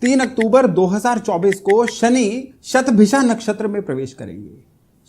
3 अक्टूबर 2024 को शनि शतभिषा नक्षत्र में प्रवेश करेंगे।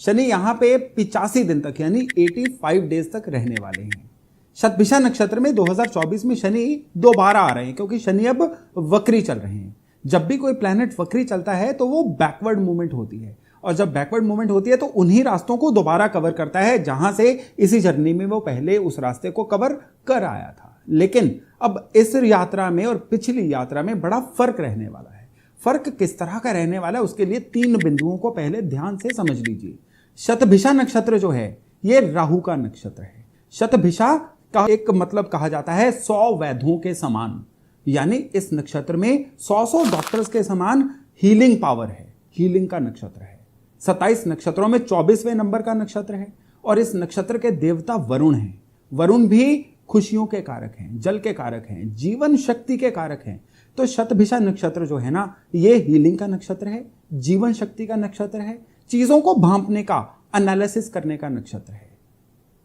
शनि यहां पे 85 दिन तक यानी 85 डेज तक रहने वाले हैं। शतभिषा नक्षत्र में 2024 में शनि दोबारा आ रहे हैं क्योंकि शनि अब वक्री चल रहे हैं। जब भी कोई प्लैनेट वक्री चलता है तो वो बैकवर्ड मूवमेंट होती है, और जब बैकवर्ड मूवमेंट होती है तो उन्हीं रास्तों को दोबारा कवर करता है जहां से इसी जर्नी में वो पहले उस रास्ते को कवर कर आया था। लेकिन अब इस यात्रा में और पिछली यात्रा में बड़ा फर्क रहने वाला है। फर्क किस तरह का रहने वाला है उसके लिए 3 बिंदुओं को पहले ध्यान से समझ लीजिए। शतभिषा नक्षत्र जो है ये राहु का नक्षत्र है। शतभिषा का एक मतलब कहा जाता है 100 वैद्यों के समान, यानी इस नक्षत्र में 100 डॉक्टर्स के समान हीलिंग पावर है। हीलिंग का नक्षत्र है। 27 नक्षत्रों में 24वें नंबर का नक्षत्र है और इस नक्षत्र के देवता वरुण हैं। वरुण भी खुशियों के कारक हैं, जल के कारक हैं, जीवन शक्ति के कारक हैं। तो शतभिषा नक्षत्र जो है ना ये हीलिंग का नक्षत्र है, जीवन शक्ति का नक्षत्र है, चीजों को भांपने का, एनालिसिस करने का नक्षत्र है।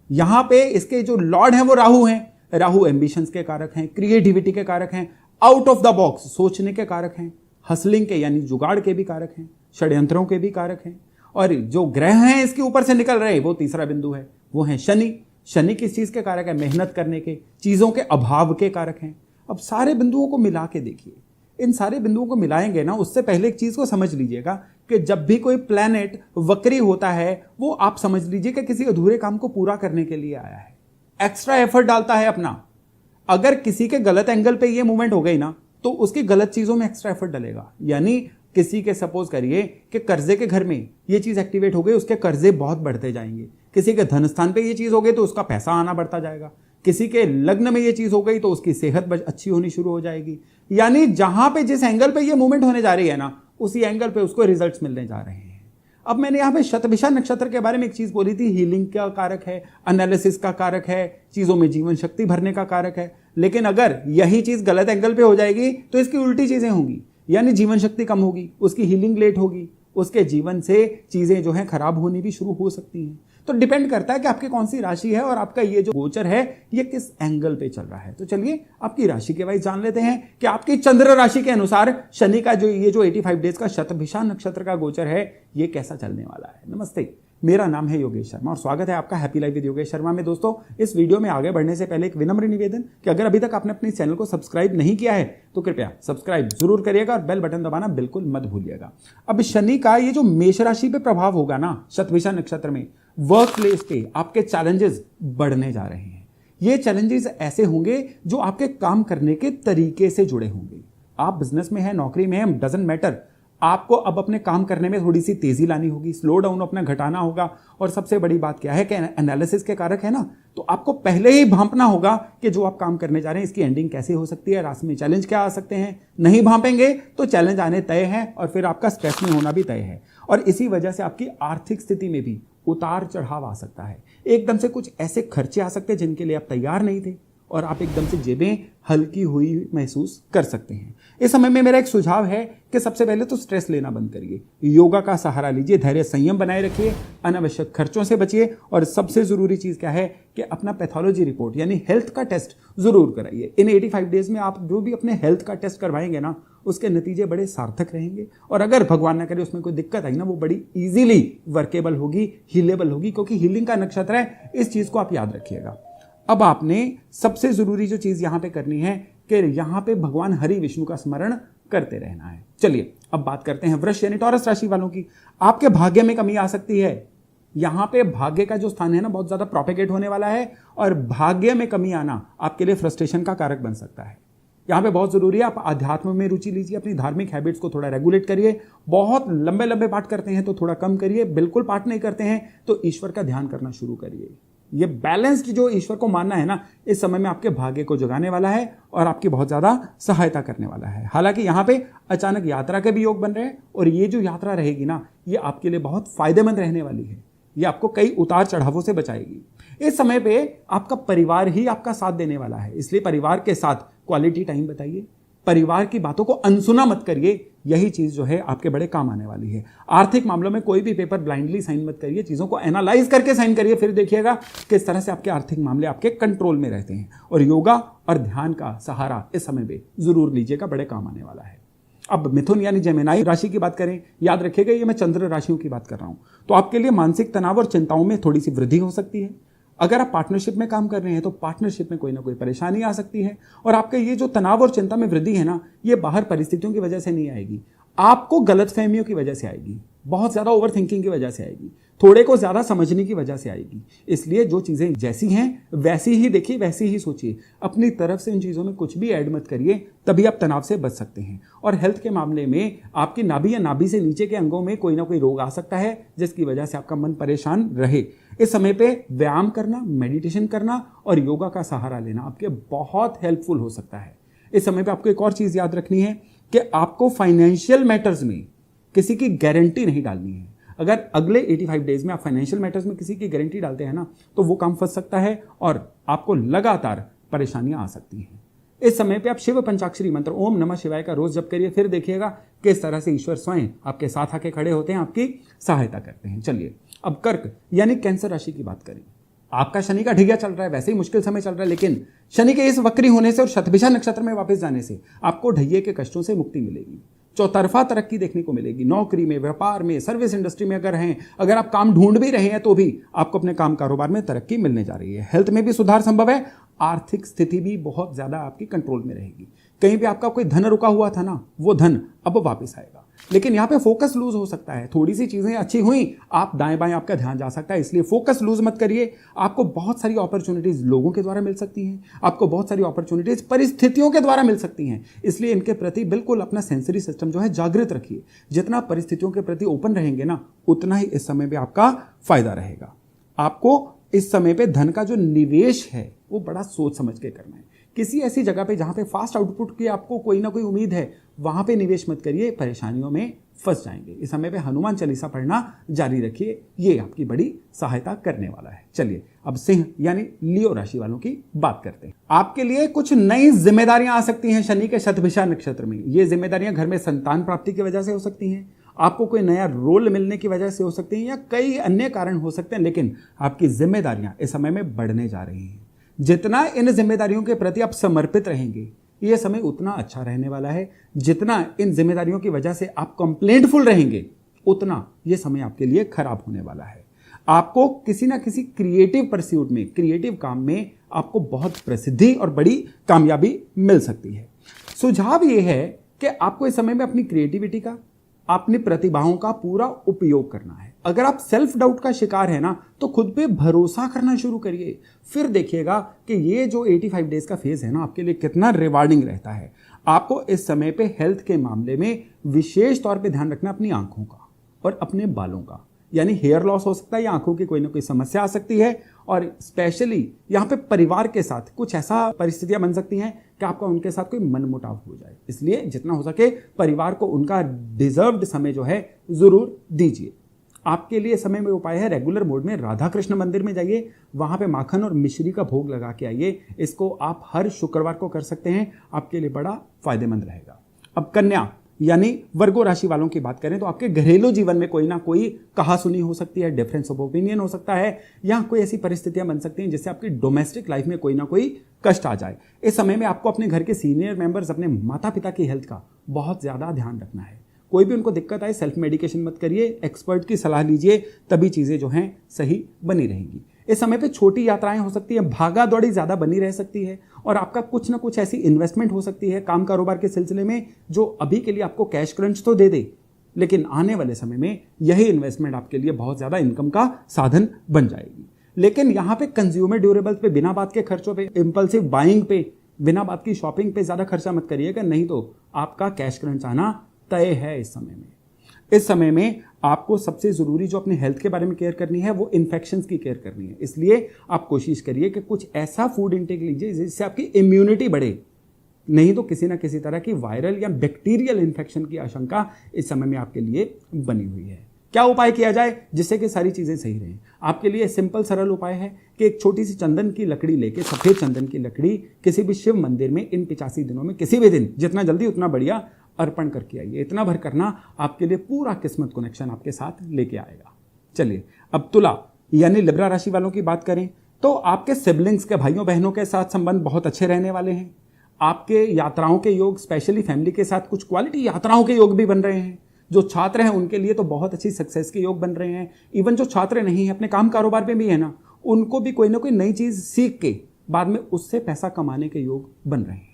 यहां पे इसके जो लॉर्ड हैं वो राहु हैं। राहु एम्बिशंस के कारक हैं, क्रिएटिविटी के कारक हैं, आउट ऑफ द बॉक्स सोचने के कारक हैं, हसलिंग के यानी जुगाड़ के भी कारक हैं, षड्यंत्रों के भी कारक हैं। और जो ग्रह हैं इसके ऊपर से निकल रहे वो तीसरा बिंदु है, वो है शनि। शनि किस चीज के कारक है? मेहनत करने के, चीजों के अभाव के कारक हैं। अब सारे बिंदुओं को मिला के देखिए, इन सारे बिंदुओं को मिलाएंगे ना, उससे पहले एक चीज को समझ लीजिएगा कि जब भी कोई प्लैनेट वक्री होता है वो आप समझ लीजिए कि किसी अधूरे काम को पूरा करने के लिए आया है, एक्स्ट्रा एफर्ट डालता है अपना। अगर किसी के गलत एंगल पे ये मूवमेंट हो गई ना तो उसकी गलत चीजों में एक्स्ट्रा एफर्ट डलेगा। यानी किसी के सपोज करिए कि कर्जे के घर में ये चीज एक्टिवेट हो गई, उसके कर्जे बहुत बढ़ते जाएंगे। किसी के धन स्थान पे ये चीज हो गई तो उसका पैसा आना बढ़ता जाएगा। किसी के लग्न में ये चीज हो गई तो उसकी सेहत अच्छी होनी शुरू हो जाएगी। यानी जहां पे जिस एंगल पे ये मूवमेंट होने जा रही है ना उसी एंगल पे उसको रिजल्ट्स मिलने जा रहे हैं। अब मैंने यहां पे शतभिषा नक्षत्र के बारे में एक चीज बोली थी, हीलिंग का कारक है, एनालिसिस का कारक है, चीजों में जीवन शक्ति भरने का कारक है। लेकिन अगर यही चीज गलत एंगल पे हो जाएगी तो इसकी उल्टी चीजें होंगी, यानी जीवन शक्ति कम होगी, उसकी हीलिंग लेट होगी, उसके जीवन से चीजें जो हैं खराब होनी भी शुरू हो सकती हैं। तो डिपेंड करता है कि आपकी कौन सी राशि है और आपका ये जो गोचर है ये किस एंगल पे चल रहा है। तो चलिए आपकी राशि के वाइज जान लेते हैं कि आपकी चंद्र राशि के अनुसार शनि का जो 85 डेज का शतभिषा नक्षत्र का गोचर है ये कैसा चलने वाला है। नमस्ते, मेरा नाम है योगेश शर्मा और स्वागत है आपका happy life with Yogesh Sharma में। दोस्तों इस वीडियो में आगे बढ़ने से पहले एक विनम्र निवेदन कि अगर अभी तक आपने अपने चैनल को सब्सक्राइब नहीं किया है तो कृपया सब्सक्राइब जरूर करिएगा और बेल बटन दबाना बिल्कुल मत भूलिएगा। अब शनि का ये जो मेष राशि पे प्रभाव होगा ना शतभिषा नक्षत्र में, वर्क प्लेस पे आपके चैलेंजेस बढ़ने जा रहे हैं। ये चैलेंजेस ऐसे होंगे जो आपके काम करने के तरीके से जुड़े होंगे। आप बिजनेस में हैं, नौकरी में हैं, डजंट मैटर, आपको अब अपने काम करने में थोड़ी सी तेजी लानी होगी, स्लो डाउन अपना घटाना होगा। और सबसे बड़ी बात क्या है कि एनालिसिस के कारक है ना, तो आपको पहले ही भांपना होगा कि जो आप काम करने जा रहे हैं इसकी एंडिंग कैसे हो सकती है, रास्ते में चैलेंज क्या आ सकते हैं। नहीं भांपेंगे तो चैलेंज आने तय है और फिर आपका स्ट्रेस में होना भी तय है। और इसी वजह से आपकी आर्थिक स्थिति में भी उतार चढ़ाव आ सकता है। एकदम से कुछ ऐसे खर्चे आ सकते हैं जिनके लिए आप तैयार नहीं थे और आप एकदम से जेबें हल्की हुई महसूस कर सकते हैं। इस समय में मेरा एक सुझाव है कि सबसे पहले तो स्ट्रेस लेना बंद करिए, योगा का सहारा लीजिए, धैर्य संयम बनाए रखिए, अनावश्यक खर्चों से बचिए और सबसे जरूरी चीज क्या है कि अपना पैथोलॉजी रिपोर्ट यानी हेल्थ का टेस्ट जरूर कराइए। इन 85 डेज में आप जो भी अपने हेल्थ का टेस्ट करवाएंगे ना उसके नतीजे बड़े सार्थक रहेंगे और अगर भगवान ना करे उसमें कोई दिक्कत आई ना वो बड़ी इजीली वर्केबल होगी, हीलेबल होगी, क्योंकि हीलिंग का नक्षत्र है। इस चीज को आप याद रखिएगा। अब आपने सबसे जरूरी जो चीज यहां पे करनी है कि यहां पे भगवान हरि विष्णु का स्मरण करते रहना है। चलिए अब बात करते हैं वृष यानी टॉरस राशि वालों की। आपके भाग्य में कमी आ सकती है। यहां पे भाग्य का जो स्थान है ना बहुत ज्यादा प्रोपेगेट होने वाला है और भाग्य में कमी आना आपके लिए फ्रस्ट्रेशन का कारक बन सकता है। यहां पे बहुत जरूरी है आप अध्यात्म में रुचि लीजिए, अपनी धार्मिक हैबिट्स को थोड़ा रेगुलेट करिए। बहुत लंबे लंबे पाठ करते हैं तो थोड़ा कम करिए, बिल्कुल पाठ नहीं करते हैं तो ईश्वर का ध्यान करना शुरू करिए। ये बैलेंस्ड जो ईश्वर को मानना है ना इस समय में आपके भाग्य को जगाने वाला है और आपकी बहुत ज्यादा सहायता करने वाला है। हालांकि यहाँ पे अचानक यात्रा के भी योग बन रहे हैं और ये जो यात्रा रहेगी ना ये आपके लिए बहुत फायदेमंद रहने वाली है। ये आपको कई उतार चढ़ावों से बचाएगी। इस समय पे आपका परिवार ही आपका साथ देने वाला है, इसलिए परिवार के साथ क्वालिटी टाइम बताइए, परिवार की बातों को अनसुना मत करिए। यही चीज जो है आपके बड़े काम आने वाली है। आर्थिक मामलों में कोई भी पेपर ब्लाइंडली साइन मत करिए, चीजों को एनालाइज करके साइन करिए, फिर देखिएगा किस तरह से आपके आर्थिक मामले आपके कंट्रोल में रहते हैं। और योगा और ध्यान का सहारा इस समय में जरूर लीजिएगा, बड़े काम आने वाला है। अब मिथुन यानी जेमिनाई राशि की बात करें, याद रखिएगा ये मैं चंद्र राशियों की बात कर रहा हूं, तो आपके लिए मानसिक तनाव और चिंताओं में थोड़ी सी वृद्धि हो सकती है। अगर आप पार्टनरशिप में काम कर रहे हैं तो पार्टनरशिप में कोई ना कोई परेशानी आ सकती है, और आपके ये जो तनाव और चिंता में वृद्धि है ना, ये बाहर परिस्थितियों की वजह से नहीं आएगी, आपको गलतफहमियों की वजह से आएगी, बहुत ज्यादा ओवर थिंकिंग की वजह से आएगी, थोड़े को ज्यादा समझने की वजह से आएगी। इसलिए जो चीजें जैसी हैं वैसी ही देखिए, वैसी ही सोचिए, अपनी तरफ से इन चीजों में कुछ भी ऐड मत करिए, तभी आप तनाव से बच सकते हैं। और हेल्थ के मामले में आपकी नाभि या नाभि से नीचे के अंगों में कोई ना कोई रोग आ सकता है, जिसकी वजह से आपका मन परेशान रहे। इस समय पे व्यायाम करना, मेडिटेशन करना और योगा का सहारा लेना आपके बहुत हेल्पफुल हो सकता है। इस समय पे आपको एक और चीज याद रखनी है कि आपको फाइनेंशियल मैटर्स में किसी की गारंटी नहीं डालनी है। अगर अगले 85 डेज में आप फाइनेंशियल मैटर्स में किसी की गारंटी डालते हैं ना, तो वो काम फंस सकता है और आपको लगातार परेशानियां आ सकती हैं। इस समय पे आप शिव पंचाक्षरी मंत्र ओम नमः शिवाय का रोज जप करिए, फिर देखिएगा किस तरह से ईश्वर स्वयं आपके साथ आके खड़े होते हैं, आपकी सहायता करते हैं। चलिए अब कर्क यानी कैंसर राशि की बात करें। आपका शनि का ढिगिया चल रहा है, वैसे ही मुश्किल समय चल रहा है, लेकिन शनि के इस वक्री होने से और शतभिषा नक्षत्र में वापस जाने से आपको ढैये के कष्टों से मुक्ति मिलेगी। चौतरफा तरक्की देखने को मिलेगी। नौकरी में, व्यापार में, सर्विस इंडस्ट्री में अगर आप काम ढूंढ भी रहे हैं तो भी आपको अपने काम कारोबार में तरक्की मिलने जा रही है। हेल्थ में भी सुधार संभव है। आर्थिक स्थिति भी बहुत ज्यादा आपकी कंट्रोल में रहेगी। कहीं भी आपका कोई धन रुका हुआ था ना, वो धन अब वापस आएगा, लेकिन यहाँ पे फोकस लूज हो सकता है। थोड़ी सी चीजें अच्छी हुई, आप दाएं बाएं आपका ध्यान जा सकता है, इसलिए फोकस लूज मत करिए। आपको बहुत सारी अपॉर्चुनिटीज लोगों के द्वारा मिल सकती हैं, आपको बहुत सारी अपॉर्चुनिटीज परिस्थितियों के द्वारा मिल सकती हैं, इसलिए इनके प्रति बिल्कुल अपना सेंसरी सिस्टम जो है जागृत रखिए। जितना परिस्थितियों के प्रति ओपन रहेंगे ना, उतना ही इस समय पे आपका फायदा रहेगा। आपको इस समय पे धन का जो निवेश है वो बड़ा सोच समझ के करना है। किसी ऐसी जगह पे जहां पे फास्ट आउटपुट की आपको कोई ना कोई उम्मीद है, वहां पे निवेश मत करिए, परेशानियों में फंस जाएंगे। इस समय पे हनुमान चालीसा पढ़ना जारी रखिए, ये आपकी बड़ी सहायता करने वाला है। चलिए अब सिंह यानी लियो राशि वालों की बात करते हैं। आपके लिए कुछ नई जिम्मेदारियां आ सकती हैं शनि के शतभिषा नक्षत्र में। ये जिम्मेदारियां घर में संतान प्राप्ति की वजह से हो सकती हैं, आपको कोई नया रोल मिलने की वजह से हो सकती हैं, या कई अन्य कारण हो सकते हैं, लेकिन आपकी जिम्मेदारियां इस समय में बढ़ने जा रही हैं। जितना इन जिम्मेदारियों के प्रति आप समर्पित रहेंगे, यह समय उतना अच्छा रहने वाला है। जितना इन जिम्मेदारियों की वजह से आप कंप्लेंटफुल रहेंगे, उतना यह समय आपके लिए खराब होने वाला है। आपको किसी ना किसी क्रिएटिव परस्यूट में, क्रिएटिव काम में आपको बहुत प्रसिद्धि और बड़ी कामयाबी मिल सकती है। सुझाव यह है कि आपको इस समय में अपनी क्रिएटिविटी का, अपनी प्रतिभाओं का पूरा उपयोग करना है। अगर आप सेल्फ डाउट का शिकार है ना, तो खुद पे भरोसा करना शुरू करिए, फिर देखिएगा कि ये जो 85 डेज का फेज है ना, आपके लिए कितना रिवार्डिंग रहता है। आपको इस समय पे हेल्थ के मामले में विशेष तौर पे ध्यान रखना अपनी आंखों का और अपने बालों का, यानी हेयर लॉस हो सकता है या आंखों की कोई ना कोई समस्या आ सकती है। और स्पेशली यहाँ पे परिवार के साथ कुछ ऐसा परिस्थितियां बन सकती हैं कि आपका उनके साथ कोई मनमुटाव हो जाए, इसलिए जितना हो सके परिवार को उनका डिजर्व्ड समय जो है जरूर दीजिए। आपके लिए समय में उपाय है, रेगुलर मोड में राधा कृष्ण मंदिर में जाइए, वहां पे माखन और मिश्री का भोग लगा के आइए। इसको आप हर शुक्रवार को कर सकते हैं, आपके लिए बड़ा फायदेमंद रहेगा। अब कन्या यानी वर्गो राशि वालों की बात करें तो आपके घरेलू जीवन में कोई ना कोई कहा सुनी हो सकती है, डिफरेंस ऑफ ओपिनियन हो सकता है, या कोई ऐसी परिस्थितियां बन सकती हैं जिससे आपकी डोमेस्टिक लाइफ में कोई ना कोई कष्ट आ जाए। इस समय में आपको अपने घर के सीनियर मेंबर्स, अपने माता पिता की हेल्थ का बहुत ज्यादा ध्यान रखना है। कोई भी उनको दिक्कत आए, सेल्फ मेडिकेशन मत करिए, एक्सपर्ट की सलाह लीजिए, तभी चीजें जो हैं सही बनी रहेंगी। इस समय पे छोटी यात्राएं हो सकती है, भागा दौड़ी ज्यादा बनी रह सकती है, और आपका कुछ ना कुछ ऐसी इन्वेस्टमेंट हो सकती है काम कारोबार के सिलसिले में जो अभी के लिए आपको कैश क्रंच तो दे दे, लेकिन आने वाले समय में यही इन्वेस्टमेंट आपके लिए बहुत ज्यादा इनकम का साधन बन जाएगी। लेकिन यहाँ पे कंज्यूमर ड्यूरेबल्स पे, बिना बात के खर्चों पे, इंपल्सिव बाइंग पे, बिना बात की शॉपिंग पे ज्यादा खर्चा मत करिएगा, नहीं तो आपका कैश क्रंच आना तय है। इस समय में आपको सबसे जरूरी जो अपने हेल्थ के बारे में केयर करनी है वो इन्फेक्शंस की केयर करनी है। इसलिए आप कोशिश करिए कि कुछ ऐसा फूड इंटेक लीजिए जिससे आपकी इम्यूनिटी बढ़े, नहीं तो किसी ना किसी तरह की वायरल या बैक्टीरियल इन्फेक्शन की आशंका इस समय में आपके लिए बनी हुई है। क्या उपाय किया जाए जिससे कि सारी चीजें सही रहें? आपके लिए सिंपल सरल उपाय है कि एक छोटी सी चंदन की लकड़ी लेके, सफेद चंदन की लकड़ी, किसी भी शिव मंदिर में इन 85 दिनों में किसी भी दिन, जितना जल्दी उतना बढ़िया, अर्पण करके आइए। इतना भर करना आपके लिए पूरा किस्मत कनेक्शन आपके साथ लेके आएगा। चलिए अब तुला यानी लिब्रा राशि वालों की बात करें तो आपके सिबलिंग्स के, भाइयों बहनों के साथ संबंध बहुत अच्छे रहने वाले हैं। आपके यात्राओं के योग, स्पेशली फैमिली के साथ कुछ क्वालिटी यात्राओं के योग भी बन रहे हैं। जो छात्र हैं उनके लिए तो बहुत अच्छी सक्सेस के योग बन रहे हैं। इवन जो छात्र नहीं है, अपने काम कारोबार में भी है ना, उनको भी कोई ना कोई नई चीज सीख के बाद में उससे पैसा कमाने के योग बन रहे हैं।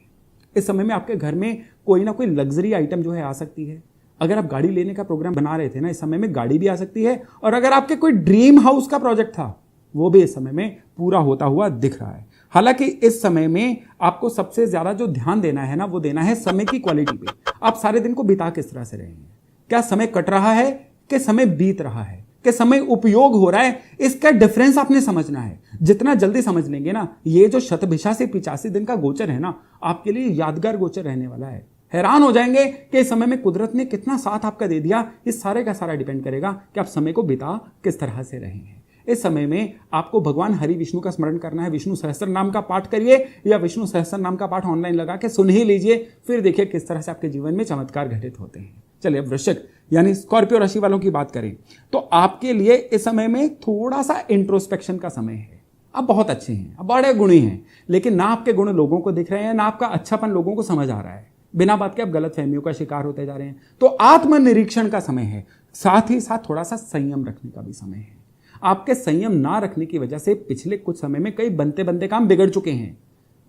इस समय में आपके घर में कोई ना कोई लग्जरी आइटम जो है आ सकती है। अगर आप गाड़ी लेने का प्रोग्राम बना रहे थे ना, इस समय में गाड़ी भी आ सकती है। और अगर आपके कोई ड्रीम हाउस का प्रोजेक्ट था, वो भी इस समय में पूरा होता हुआ दिख रहा है। हालांकि इस समय में आपको सबसे ज्यादा जो ध्यान देना है ना, वो देना है समय की क्वालिटी पे। आप सारे दिन को बिता किस तरह से रहे हैं, क्या समय कट रहा है कि समय बीत रहा है, कि समय उपयोग हो रहा है, इसका डिफरेंस आपने समझना है। जितना जल्दी समझ लेंगे ना, ये जो शतभिषा से 85 दिन का गोचर है ना, आपके लिए यादगार गोचर रहने वाला है। हैरान हो जाएंगे कि इस समय में कुदरत ने कितना साथ आपका दे दिया। इस सारे का सारा डिपेंड करेगा कि आप समय को बिता किस तरह से रहे हैं। इस समय में आपको भगवान हरि विष्णु का स्मरण करना है। विष्णु सहस्त्र नाम का पाठ करिए, या विष्णु सहस्त्र नाम का पाठ ऑनलाइन लगा के सुन ही लीजिए, फिर देखिए किस तरह से आपके जीवन में चमत्कार घटित होते हैं। चलिए, अब वृश्चिक यानी स्कॉर्पियो राशि वालों की बात करें तो आपके लिए इस समय में थोड़ा सा इंट्रोस्पेक्शन का समय है। आप बहुत अच्छे हैं, आप बड़े गुणी हैं, लेकिन ना आपके गुण लोगों को दिख रहे हैं, ना आपका अच्छापन लोगों को समझ आ रहा है। बिना बात के आप गलत फहमियों का शिकार होते जा रहे हैं। तो आत्मनिरीक्षण का समय है, साथ ही साथ थोड़ा सा संयम रखने का भी समय है। आपके संयम ना रखने की वजह से पिछले कुछ समय में कई बनते बनते काम बिगड़ चुके हैं।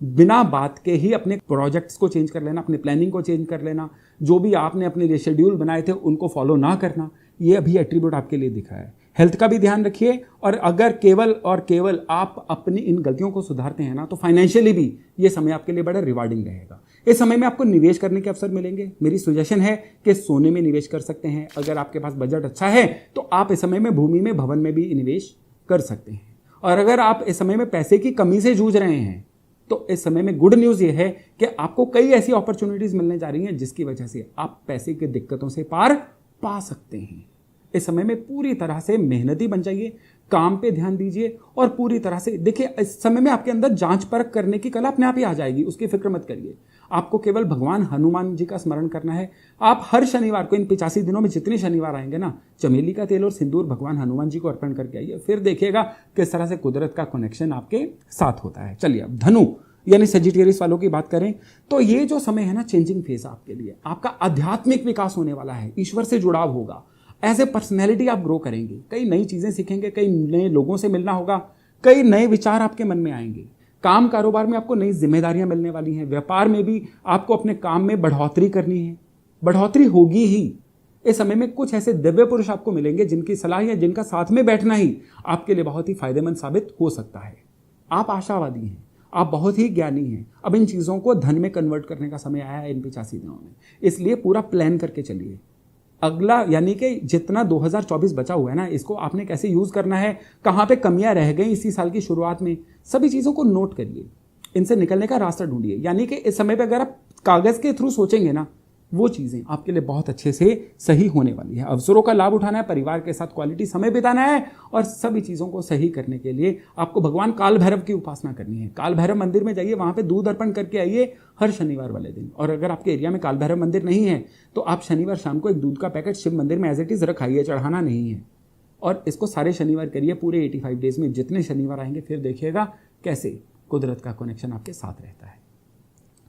बिना बात के ही अपने प्रोजेक्ट्स को चेंज कर लेना, अपनी प्लानिंग को चेंज कर लेना, जो भी आपने अपने लिए शेड्यूल बनाए थे उनको फॉलो ना करना, ये अभी एट्रीब्यूट आपके लिए दिख रहा है। हेल्थ का भी ध्यान रखिए, और अगर केवल और केवल आप अपनी इन गलतियों को सुधारते हैं ना, तो फाइनेंशियली भी ये समय आपके लिए बड़ा रिवार्डिंग रहेगा। इस समय में आपको निवेश करने के अवसर मिलेंगे। मेरी सजेशन है कि सोने में निवेश कर सकते हैं। अगर आपके पास बजट अच्छा है तो आप इस समय में भूमि में, भवन में भी निवेश कर सकते हैं। और अगर आप इस समय में पैसे की कमी से जूझ रहे हैं तो इस समय में गुड न्यूज़ ये है कि आपको कई ऐसी अपॉर्चुनिटीज मिलने जा रही हैं जिसकी वजह से आप पैसे की दिक्कतों से पार पा सकते हैं। इस समय में पूरी तरह से मेहनती बन जाइए, काम पे ध्यान दीजिए, और पूरी तरह से देखिए, इस समय में आपके अंदर जांच परख करने की कला अपने आप ही आ जाएगी, उसकी फिक्र मत करिए। आपको केवल भगवान हनुमान जी का स्मरण करना है। आप हर शनिवार को, इन 85 दिनों में जितने शनिवार आएंगे ना, चमेली का तेल और सिंदूर भगवान हनुमान जी को अर्पण करके आइए, फिर देखिएगा किस तरह से कुदरत का कनेक्शन आपके साथ होता है। चलिए, अब धनु यानी सजिटेरियस वालों की बात करें तो ये जो समय है ना, चेंजिंग फेज आपके लिए। आपका आध्यात्मिक विकास होने वाला है, ईश्वर से जुड़ाव होगा, एज ए पर्सनैलिटी आप ग्रो करेंगे, कई नई चीजें सीखेंगे, कई नए लोगों से मिलना होगा, कई नए विचार आपके मन में आएंगे। काम कारोबार में आपको नई जिम्मेदारियां मिलने वाली हैं। व्यापार में भी आपको अपने काम में बढ़ोतरी करनी है, बढ़ोतरी होगी ही। इस समय में कुछ ऐसे दिव्य पुरुष आपको मिलेंगे जिनकी सलाह या जिनका साथ में बैठना ही आपके लिए बहुत ही फायदेमंद साबित हो सकता है। आप आशावादी हैं, आप बहुत ही ज्ञानी हैं। अब इन चीज़ों को धन में कन्वर्ट करने का समय आया है इन 85 दिनों में, इसलिए पूरा प्लान करके चलिए। अगला यानी कि जितना 2024 बचा हुआ है ना, इसको आपने कैसे यूज़ करना है, कहाँ पे कमियां रह गई इसी साल की शुरुआत में, सभी चीज़ों को नोट करिए, इनसे निकलने का रास्ता ढूंढिए। यानी कि इस समय पे अगर आप कागज़ के थ्रू सोचेंगे ना, वो चीज़ें आपके लिए बहुत अच्छे से सही होने वाली है। अवसरों का लाभ उठाना है, परिवार के साथ क्वालिटी समय बिताना है, और सभी चीज़ों को सही करने के लिए आपको भगवान काल भैरव की उपासना करनी है। काल भैरव मंदिर में जाइए, वहाँ पे दूध अर्पण करके आइए हर शनिवार वाले दिन। और अगर आपके एरिया में काल भैरव मंदिर नहीं है तो आप शनिवार शाम को एक दूध का पैकेट शिव मंदिर में एज इट इज़ रखाइए, चढ़ाना नहीं है। और इसको सारे शनिवार करिए, पूरे 85 डेज में जितने शनिवार आएंगे, फिर देखिएगा कैसे कुदरत का कनेक्शन आपके साथ रहता है।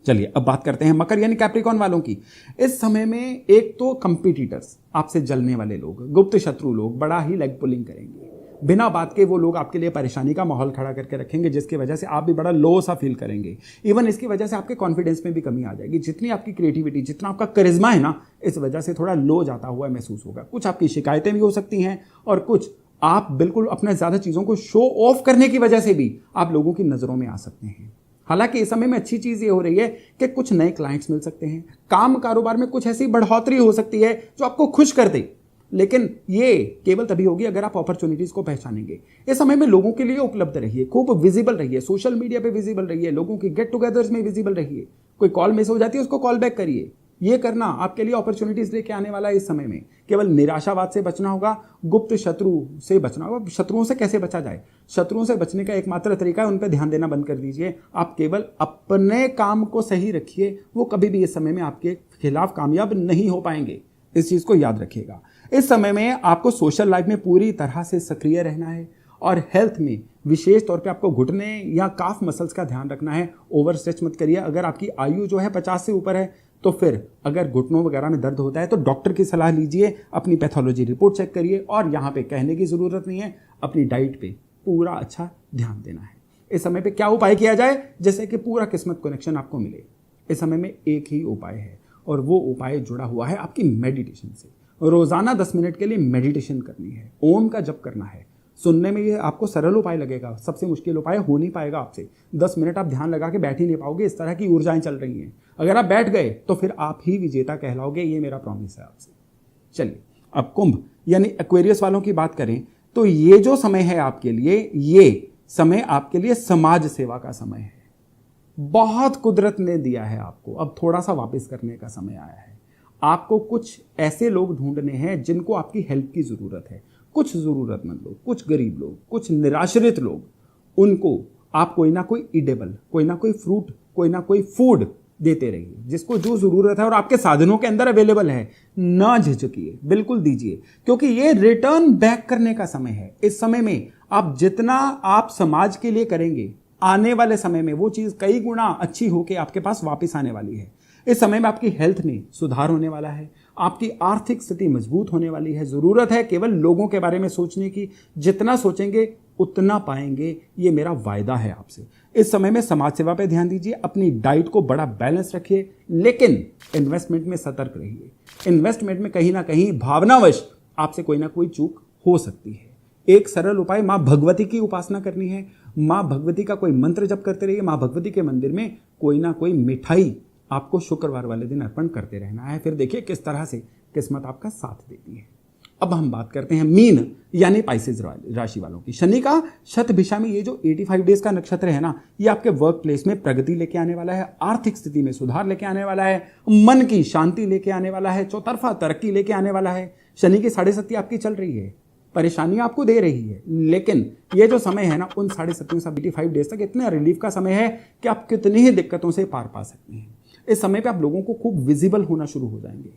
चलिए, अब बात करते हैं मकर यानी कैप्रिकॉन वालों की। इस समय में एक तो कंपटीटर्स, आपसे जलने वाले लोग, गुप्त शत्रु लोग बड़ा ही लेग पुलिंग करेंगे। बिना बात के वो लोग आपके लिए परेशानी का माहौल खड़ा करके रखेंगे, जिसकी वजह से आप भी बड़ा लो सा फील करेंगे। इवन इसकी वजह से आपके कॉन्फिडेंस में भी कमी आ जाएगी। जितनी आपकी क्रिएटिविटी, जितना आपका करिश्मा है ना, इस वजह से थोड़ा लो जाता हुआ महसूस होगा। कुछ आपकी शिकायतें भी हो सकती हैं, और कुछ आप बिल्कुल अपने ज़्यादा चीज़ों को शो ऑफ करने की वजह से भी आप लोगों की नज़रों में आ सकते हैं। हालांकि इस समय में अच्छी चीज़ ये हो रही है कि कुछ नए क्लाइंट्स मिल सकते हैं। काम कारोबार में कुछ ऐसी बढ़ोतरी हो सकती है जो आपको खुश कर दे, लेकिन ये केवल तभी होगी अगर आप अपॉर्चुनिटीज़ को पहचानेंगे। इस समय में लोगों के लिए उपलब्ध रहिए, खूब विजिबल रहिए, सोशल मीडिया पे विजिबल रहिए, लोगों की गेट टुगेदर्स में विजिबल रहिए। कोई कॉल मिस हो जाती है उसको कॉल बैक करिए। ये करना आपके लिए अपॉर्चुनिटीज लेके आने वाला है। इस समय में केवल निराशावाद से बचना होगा, गुप्त शत्रु से बचना होगा। शत्रुओं से कैसे बचा जाए? शत्रुओं से बचने का एकमात्र तरीका है उन पर ध्यान देना बंद कर दीजिए। आप केवल अपने काम को सही रखिए, वो कभी भी इस समय में आपके खिलाफ कामयाब नहीं हो पाएंगे। इस चीज को याद रखिएगा। इस समय में आपको सोशल लाइफ में पूरी तरह से सक्रिय रहना है और हेल्थ में विशेष तौर पे आपको घुटने या काफ मसल्स का ध्यान रखना है। ओवर स्ट्रेच मत करिए। अगर आपकी आयु जो है 50 से ऊपर है तो फिर अगर घुटनों वगैरह में दर्द होता है तो डॉक्टर की सलाह लीजिए, अपनी पैथोलॉजी रिपोर्ट चेक करिए। और यहाँ पे कहने की ज़रूरत नहीं है, अपनी डाइट पे पूरा अच्छा ध्यान देना है। इस समय पे क्या उपाय किया जाए जैसे कि पूरा किस्मत कनेक्शन आपको मिले। इस समय में एक ही उपाय है और वो उपाय जुड़ा हुआ है आपकी मेडिटेशन से। रोजाना 10 मिनट के लिए मेडिटेशन करनी है, ओम का जप करना है। सुनने में ये आपको सरल उपाय लगेगा, सबसे मुश्किल उपाय हो नहीं पाएगा आपसे। 10 मिनट आप ध्यान लगा के बैठ ही नहीं पाओगे, इस तरह की ऊर्जाएं चल रही हैं। अगर आप बैठ गए तो फिर आप ही विजेता कहलाओगे, ये मेरा प्रॉमिस है आपसे। चलिए अब कुंभ यानी एक्वेरियस वालों की बात करें तो ये जो समय है आपके लिए, ये समय आपके लिए समाज सेवा का समय है। बहुत कुदरत ने दिया है आपको, अब थोड़ा सा वापस करने का समय आया है। आपको कुछ ऐसे लोग ढूंढने हैं जिनको आपकी हेल्प की ज़रूरत है। कुछ ज़रूरतमंद लोग, कुछ गरीब लोग, कुछ निराश्रित लोग, उनको आप कोई ना कोई इडेबल, कोई ना कोई फ्रूट, कोई ना कोई फूड देते रहिए। जिसको जो ज़रूरत है और आपके साधनों के अंदर अवेलेबल है, ना झिझकिए, बिल्कुल दीजिए, क्योंकि ये रिटर्न बैक करने का समय है। इस समय में आप जितना आप समाज के लिए करेंगे, आने वाले समय में वो चीज़ कई गुना अच्छी होकर आपके पास वापस आने वाली है। इस समय में आपकी हेल्थ में सुधार होने वाला है, आपकी आर्थिक स्थिति मजबूत होने वाली है। ज़रूरत है केवल लोगों के बारे में सोचने की, जितना सोचेंगे उतना पाएंगे, ये मेरा वायदा है आपसे। इस समय में समाज सेवा पे ध्यान दीजिए, अपनी डाइट को बड़ा बैलेंस रखिए, लेकिन इन्वेस्टमेंट में सतर्क रहिए। इन्वेस्टमेंट में कहीं ना कहीं भावनावश आपसे कोई ना कोई चूक हो सकती है। एक सरल उपाय, माँ भगवती की उपासना करनी है। माँ भगवती का कोई मंत्र जप करते रहिए। माँ भगवती के मंदिर में कोई ना कोई मिठाई आपको शुक्रवार वाले दिन अर्पण करते रहना है। फिर देखिए किस तरह से किस्मत आपका साथ देती है। अब हम बात करते हैं मीन यानी पाइसेस राशि वालों की। शनि का शतभिषा में ये जो 85 डेज का नक्षत्र है ना, ये आपके वर्क प्लेस में प्रगति लेके आने वाला है, आर्थिक स्थिति में सुधार लेके आने वाला है, मन की शांति लेके आने वाला है, चौतरफा तरक्की लेके आने वाला है। शनि की 7.5 आपकी चल रही है, परेशानियां आपको दे रही है, लेकिन ये जो समय है ना, उन 7.5 से 85 डेज तक इतने रिलीफ का समय है कि आप कितनी ही दिक्कतों से पार पा सकते हैं। इस समय पे आप लोगों को खूब विजिबल होना शुरू हो जाएंगे।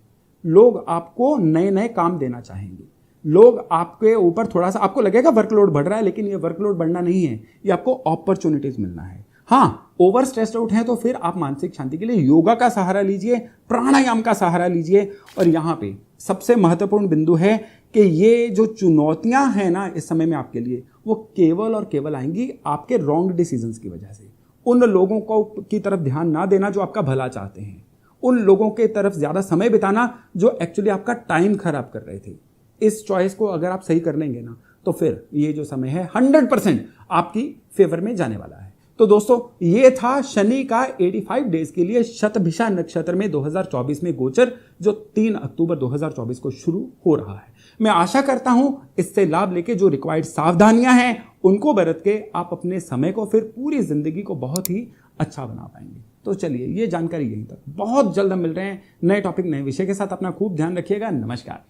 लोग आपको नए नए काम देना चाहेंगे। लोग आपके ऊपर थोड़ा सा, आपको लगेगा वर्कलोड बढ़ रहा है, लेकिन ये वर्कलोड बढ़ना नहीं है, ये आपको अपॉर्चुनिटीज मिलना है। हाँ, ओवर स्ट्रेस्ड आउट है तो फिर आप मानसिक शांति के लिए योगा का सहारा लीजिए, प्राणायाम का सहारा लीजिए। और यहाँ पे सबसे महत्वपूर्ण बिंदु है कि ये जो चुनौतियां हैं ना इस समय में आपके लिए, वो केवल और केवल आएंगी आपके रॉन्ग डिसीजंस की वजह से। उन लोगों को की तरफ ध्यान ना देना जो आपका भला चाहते हैं, उन लोगों के तरफ ज्यादा समय बिताना जो एक्चुअली आपका टाइम खराब कर रहे थे। इस चॉइस को अगर आप सही कर लेंगे ना, तो फिर ये जो समय है 100% आपकी फेवर में जाने वाला है। तो दोस्तों, ये था शनि का 85 डेज के लिए शतभिषा नक्षत्र में 2024 में गोचर, जो 3 अक्टूबर 2024 को शुरू हो रहा है। मैं आशा करता हूं इससे लाभ लेके जो रिक्वायर्ड सावधानियां हैं उनको बरत के आप अपने समय को, फिर पूरी जिंदगी को बहुत ही अच्छा बना पाएंगे। तो चलिए, ये जानकारी यहीं तक। बहुत जल्द हम मिल रहे हैं नए टॉपिक, नए विषय के साथ। अपना खूब ध्यान रखिएगा। नमस्कार।